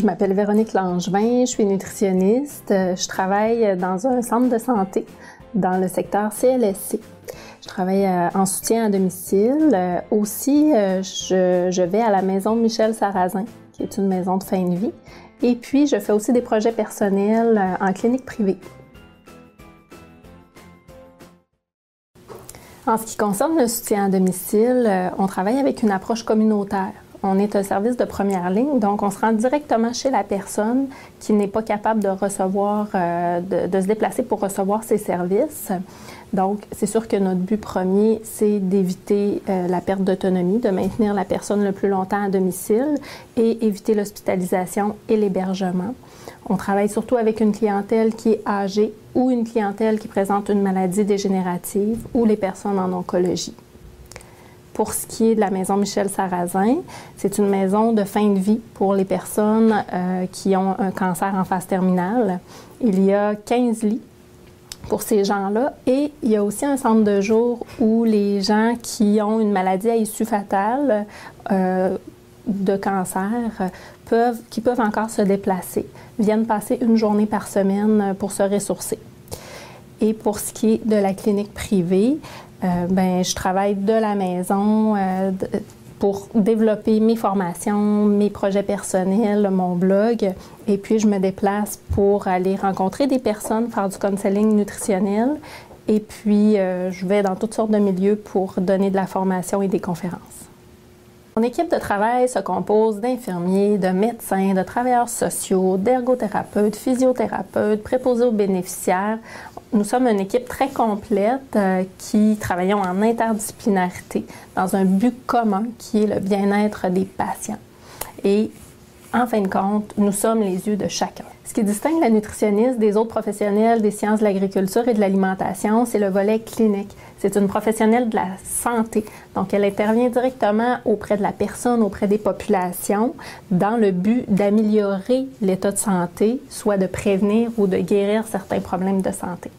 Je m'appelle Véronique Langevin, je suis nutritionniste. Je travaille dans un centre de santé dans le secteur CLSC. Je travaille en soutien à domicile. Aussi, je vais à la maison Michel Sarrazin, qui est une maison de fin de vie. Et puis, je fais aussi des projets personnels en clinique privée. En ce qui concerne le soutien à domicile, on travaille avec une approche communautaire. On est un service de première ligne, donc on se rend directement chez la personne qui n'est pas capable de recevoir, de se déplacer pour recevoir ses services. Donc, c'est sûr que notre but premier, c'est d'éviter la perte d'autonomie, de maintenir la personne le plus longtemps à domicile et éviter l'hospitalisation et l'hébergement. On travaille surtout avec une clientèle qui est âgée ou une clientèle qui présente une maladie dégénérative ou les personnes en oncologie. Pour ce qui est de la maison Michel Sarrazin, c'est une maison de fin de vie pour les personnes qui ont un cancer en phase terminale. Il y a 15 lits pour ces gens-là et il y a aussi un centre de jour où les gens qui ont une maladie à issue fatale de cancer qui peuvent encore se déplacer, viennent passer une journée par semaine pour se ressourcer. Et pour ce qui est de la clinique privée, je travaille de la maison pour développer mes formations, mes projets personnels, mon blog. Et puis, je me déplace pour aller rencontrer des personnes, faire du counseling nutritionnel. Et puis, je vais dans toutes sortes de milieux pour donner de la formation et des conférences. Mon équipe de travail se compose d'infirmiers, de médecins, de travailleurs sociaux, d'ergothérapeutes, physiothérapeutes, préposés aux bénéficiaires. Nous sommes une équipe très complète qui travaillons en interdisciplinarité dans un but commun qui est le bien-être des patients. Et en fin de compte, nous sommes les yeux de chacun. Ce qui distingue la nutritionniste des autres professionnels des sciences de l'agriculture et de l'alimentation, c'est le volet clinique. C'est une professionnelle de la santé. Donc, elle intervient directement auprès de la personne, auprès des populations, dans le but d'améliorer l'état de santé, soit de prévenir ou de guérir certains problèmes de santé.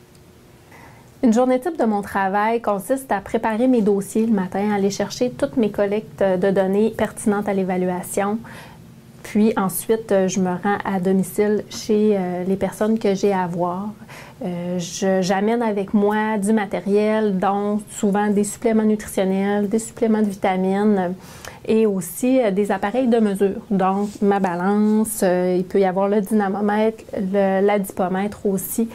Une journée type de mon travail consiste à préparer mes dossiers le matin, aller chercher toutes mes collectes de données pertinentes à l'évaluation. Puis ensuite, je me rends à domicile chez les personnes que j'ai à voir. J'amène avec moi du matériel, dont souvent des suppléments nutritionnels, des suppléments de vitamines et aussi des appareils de mesure. Donc, ma balance, il peut y avoir le dynamomètre, l'adipomètre aussi,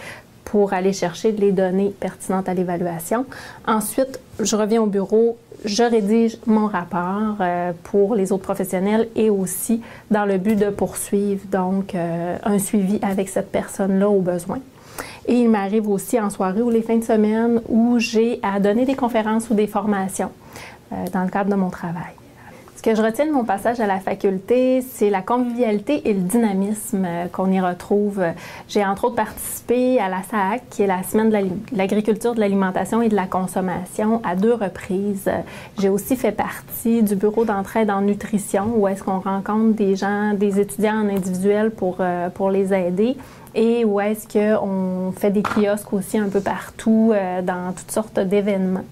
pour aller chercher les données pertinentes à l'évaluation. Ensuite, je reviens au bureau, je rédige mon rapport pour les autres professionnels et aussi dans le but de poursuivre donc un suivi avec cette personne-là au besoin. Et il m'arrive aussi en soirée ou les fins de semaine où j'ai à donner des conférences ou des formations dans le cadre de mon travail. Ce que je retiens de mon passage à la faculté, c'est la convivialité et le dynamisme qu'on y retrouve. J'ai entre autres participé à la SAAC, qui est la Semaine de l'agriculture, de l'alimentation et de la consommation, à 2 reprises. J'ai aussi fait partie du bureau d'entraide en nutrition, où est-ce qu'on rencontre des gens, des étudiants en individuel pour les aider. Et où est-ce qu'on fait des kiosques aussi un peu partout, dans toutes sortes d'événements.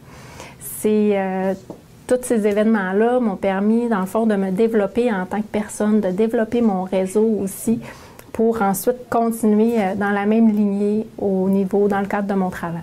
Tous ces événements-là m'ont permis, dans le fond, de me développer en tant que personne, de développer mon réseau aussi, pour ensuite continuer dans la même lignée dans le cadre de mon travail.